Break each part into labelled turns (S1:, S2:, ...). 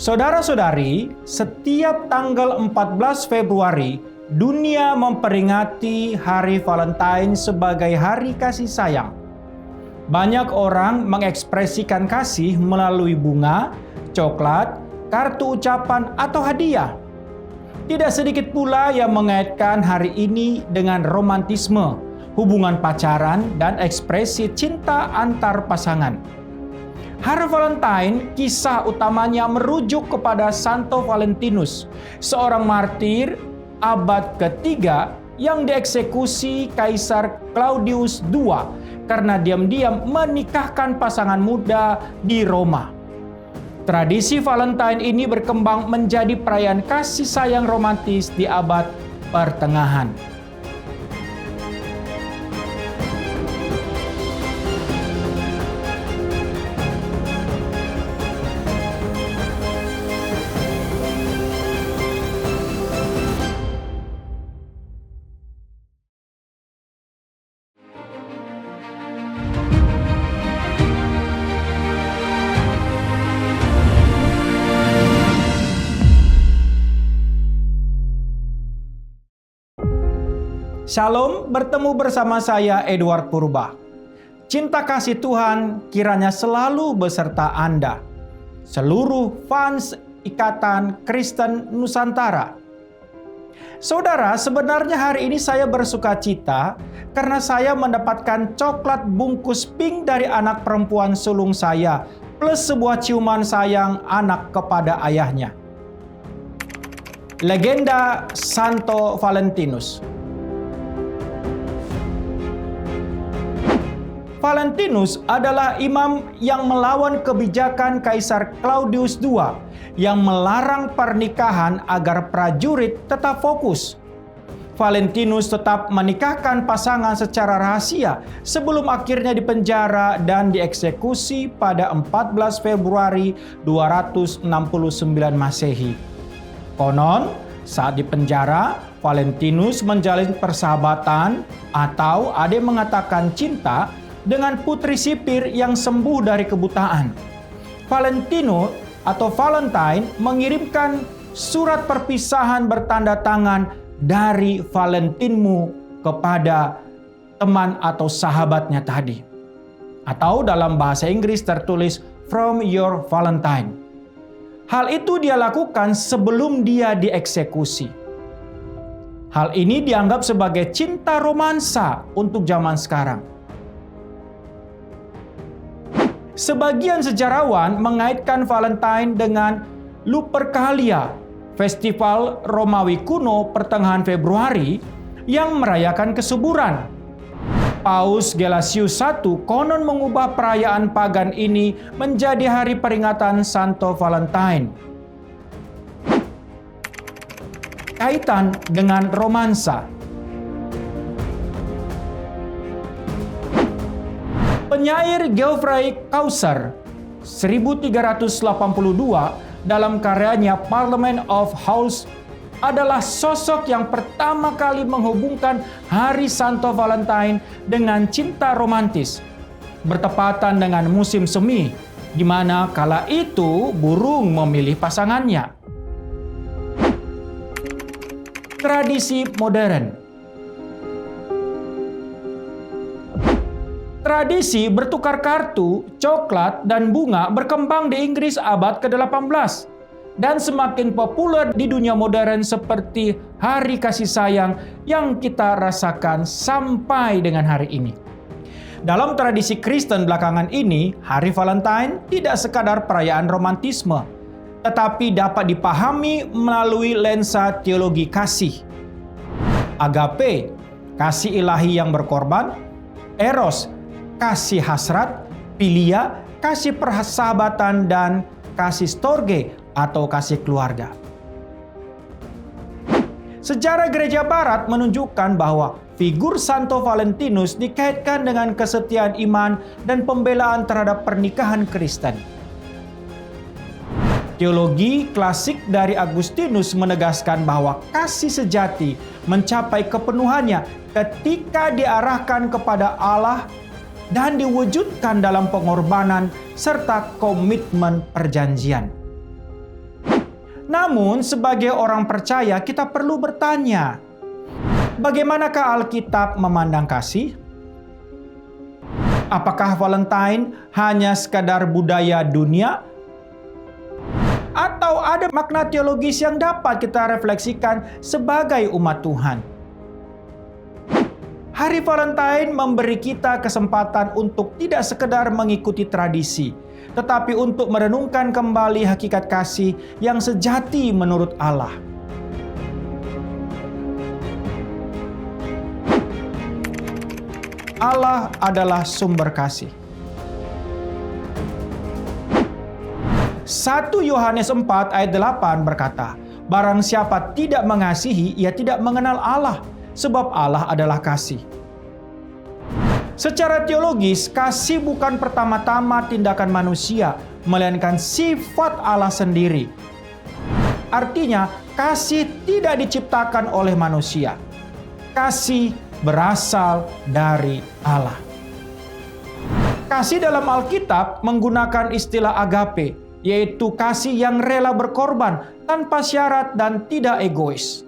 S1: Saudara-saudari, setiap tanggal 14 Februari, dunia memperingati Hari Valentine sebagai hari kasih sayang. Banyak orang mengekspresikan kasih melalui bunga, coklat, kartu ucapan, atau hadiah. Tidak sedikit pula yang mengaitkan hari ini dengan romantisme, hubungan pacaran, dan ekspresi cinta antar pasangan. Hari Valentine, kisah utamanya merujuk kepada Santo Valentinus, seorang martir abad ketiga yang dieksekusi Kaisar Claudius II karena diam-diam menikahkan pasangan muda di Roma. Tradisi Valentine ini berkembang menjadi perayaan kasih sayang romantis di abad pertengahan. Shalom, bertemu bersama saya Edward Purba. Cinta kasih Tuhan kiranya selalu beserta Anda, seluruh fans Ikatan Kristen Nusantara. Saudara, sebenarnya hari ini saya bersuka cita karena saya mendapatkan coklat bungkus pink dari anak perempuan sulung saya, plus sebuah ciuman sayang anak kepada ayahnya. Legenda Santo Valentinus. Valentinus adalah imam yang melawan kebijakan Kaisar Claudius II yang melarang pernikahan agar prajurit tetap fokus. Valentinus tetap menikahkan pasangan secara rahasia sebelum akhirnya dipenjara dan dieksekusi pada 14 Februari 269 Masehi. Konon, saat dipenjara, Valentinus menjalin persahabatan atau ada yang mengatakan cinta dengan putri sipir yang sembuh dari kebutaan. Valentino atau Valentine mengirimkan surat perpisahan bertanda tangan dari Valentinmu kepada teman atau sahabatnya tadi. Atau dalam bahasa Inggris tertulis from your Valentine. Hal itu dia lakukan sebelum dia dieksekusi. Hal ini dianggap sebagai cinta romansa untuk zaman sekarang. Sebagian sejarawan mengaitkan Valentine dengan Lupercalia, festival Romawi kuno pertengahan Februari yang merayakan kesuburan. Paus Gelasius I konon mengubah perayaan pagan ini menjadi hari peringatan Santo Valentine. Kaitan dengan romansa. Penyair Geoffrey Chaucer 1382 dalam karyanya Parliament of Howls adalah sosok yang pertama kali menghubungkan Hari Santo Valentine dengan cinta romantis. Bertepatan dengan musim semi, di mana kala itu burung memilih pasangannya. Tradisi modern. Tradisi bertukar kartu, coklat, dan bunga berkembang di Inggris abad ke-18 dan semakin populer di dunia modern seperti hari kasih sayang yang kita rasakan sampai dengan hari ini. Dalam tradisi Kristen belakangan ini, Hari Valentine tidak sekadar perayaan romantisme, tetapi dapat dipahami melalui lensa teologi kasih. Agape, kasih ilahi yang berkorban. Eros, kasih hasrat. Philia, kasih persahabatan. Dan kasih storge atau kasih keluarga. Sejarah Gereja Barat menunjukkan bahwa figur Santo Valentinus dikaitkan dengan kesetiaan iman dan pembelaan terhadap pernikahan Kristen. Teologi klasik dari Agustinus menegaskan bahwa kasih sejati mencapai kepenuhannya ketika diarahkan kepada Allah dan diwujudkan dalam pengorbanan serta komitmen perjanjian. Namun, sebagai orang percaya, kita perlu bertanya, bagaimanakah Alkitab memandang kasih? Apakah Valentine hanya sekadar budaya dunia? Atau ada makna teologis yang dapat kita refleksikan sebagai umat Tuhan? Hari Valentine memberi kita kesempatan untuk tidak sekedar mengikuti tradisi, tetapi untuk merenungkan kembali hakikat kasih yang sejati menurut Allah. Allah adalah sumber kasih. 1 Yohanes 4 ayat 8 berkata, "Barang siapa tidak mengasihi, ia tidak mengenal Allah, sebab Allah adalah kasih." Secara teologis, kasih bukan pertama-tama tindakan manusia, melainkan sifat Allah sendiri. Artinya, kasih tidak diciptakan oleh manusia. Kasih berasal dari Allah. Kasih dalam Alkitab menggunakan istilah agape, yaitu kasih yang rela berkorban tanpa syarat dan tidak egois.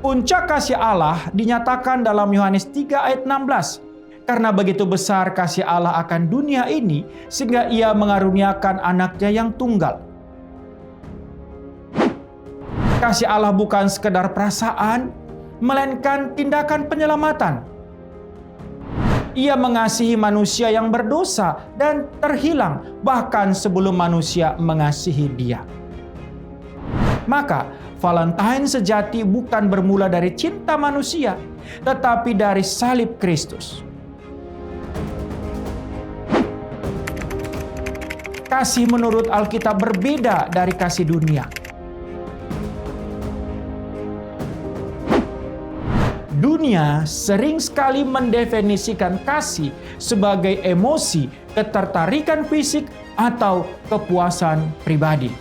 S1: Puncak kasih Allah dinyatakan dalam Yohanes 3 ayat 16. Karena begitu besar kasih Allah akan dunia ini, sehingga ia mengaruniakan anaknya yang tunggal. Kasih Allah bukan sekedar perasaan, melainkan tindakan penyelamatan. Ia mengasihi manusia yang berdosa dan terhilang, bahkan sebelum manusia mengasihi dia. Maka, Valentine sejati bukan bermula dari cinta manusia, tetapi dari salib Kristus. Kasih menurut Alkitab berbeda dari kasih dunia. Dunia sering sekali mendefinisikan kasih sebagai emosi, ketertarikan fisik, atau kepuasan pribadi.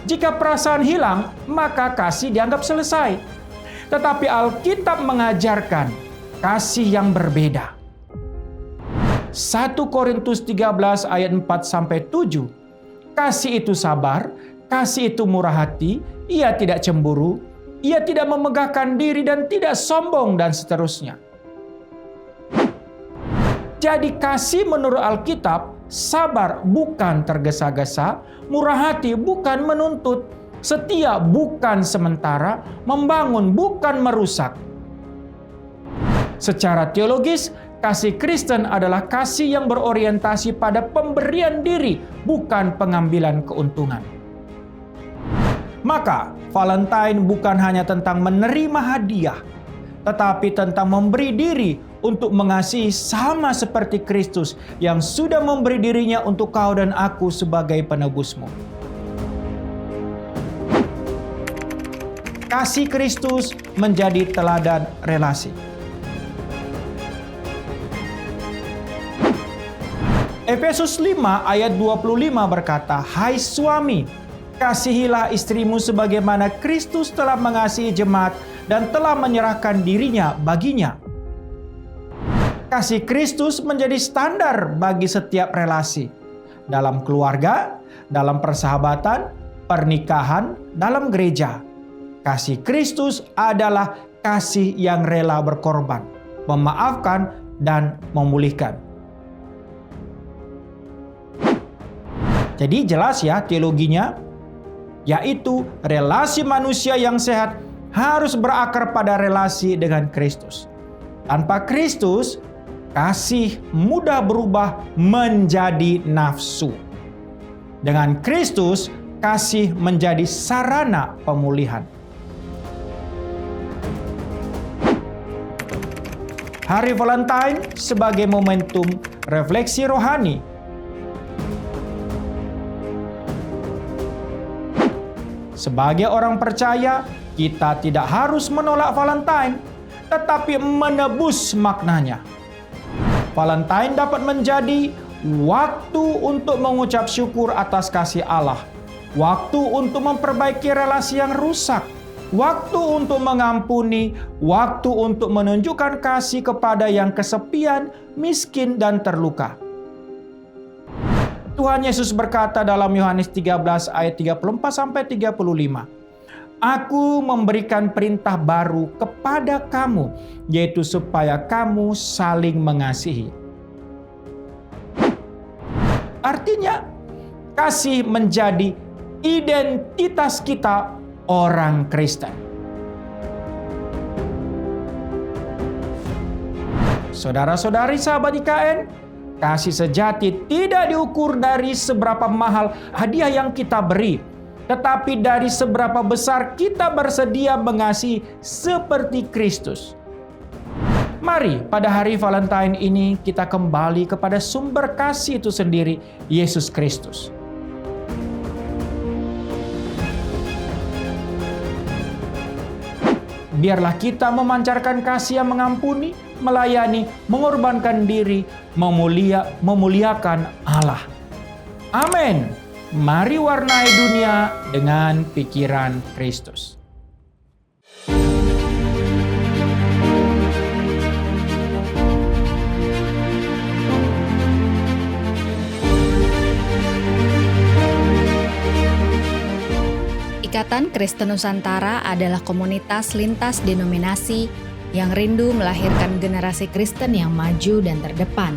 S1: Jika perasaan hilang, maka kasih dianggap selesai. Tetapi Alkitab mengajarkan kasih yang berbeda. 1 Korintus 13 ayat 4-7. Kasih itu sabar, kasih itu murah hati, ia tidak cemburu, ia tidak memegahkan diri dan tidak sombong, dan seterusnya. Jadi kasih menurut Alkitab, sabar bukan tergesa-gesa, murah hati bukan menuntut, setia bukan sementara, membangun bukan merusak. Secara teologis, kasih Kristen adalah kasih yang berorientasi pada pemberian diri, bukan pengambilan keuntungan. Maka, Valentine bukan hanya tentang menerima hadiah, tetapi tentang memberi diri untuk mengasihi sama seperti Kristus yang sudah memberi dirinya untuk kau dan aku sebagai penebusmu. Kasih Kristus menjadi teladan relasi. Efesus 5 ayat 25 berkata, "Hai suami, kasihilah istrimu sebagaimana Kristus telah mengasihi jemaat dan telah menyerahkan dirinya baginya." Kasih Kristus menjadi standar bagi setiap relasi. Dalam keluarga, dalam persahabatan, pernikahan, dalam gereja. Kasih Kristus adalah kasih yang rela berkorban, memaafkan, dan memulihkan. Jadi jelas ya teologinya, yaitu relasi manusia yang sehat harus berakar pada relasi dengan Kristus. Tanpa Kristus, kasih mudah berubah menjadi nafsu. Dengan Kristus, kasih menjadi sarana pemulihan. Hari Valentine sebagai momentum refleksi rohani. Sebagai orang percaya, kita tidak harus menolak Valentine, tetapi menebus maknanya. Valentine dapat menjadi waktu untuk mengucap syukur atas kasih Allah, waktu untuk memperbaiki relasi yang rusak, waktu untuk mengampuni, waktu untuk menunjukkan kasih kepada yang kesepian, miskin, dan terluka. Tuhan Yesus berkata dalam Yohanes 13 ayat 34-35, Aku memberikan perintah baru kepada kamu, yaitu supaya kamu saling mengasihi. Artinya, kasih menjadi identitas kita orang Kristen. Saudara-saudari sahabat IKN, kasih sejati tidak diukur dari seberapa mahal hadiah yang kita beri, tetapi dari seberapa besar kita bersedia mengasihi seperti Kristus. Mari pada hari Valentine ini kita kembali kepada sumber kasih itu sendiri, Yesus Kristus. Biarlah kita memancarkan kasih yang mengampuni, melayani, mengorbankan diri, memuliakan Allah. Amin. Mari warnai dunia dengan pikiran Kristus.
S2: Ikatan Kristen Nusantara adalah komunitas lintas denominasi yang rindu melahirkan generasi Kristen yang maju dan terdepan.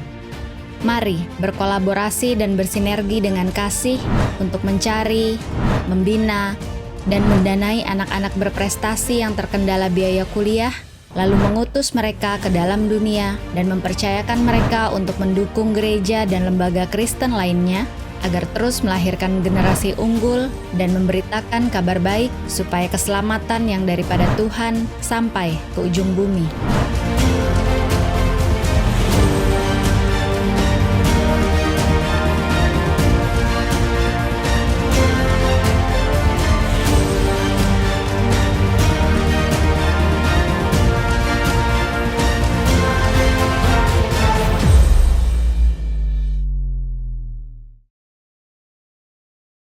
S2: Mari berkolaborasi dan bersinergi dengan kasih untuk mencari, membina, dan mendanai anak-anak berprestasi yang terkendala biaya kuliah, lalu mengutus mereka ke dalam dunia dan mempercayakan mereka untuk mendukung gereja dan lembaga Kristen lainnya, agar terus melahirkan generasi unggul dan memberitakan kabar baik supaya keselamatan yang daripada Tuhan sampai ke ujung bumi.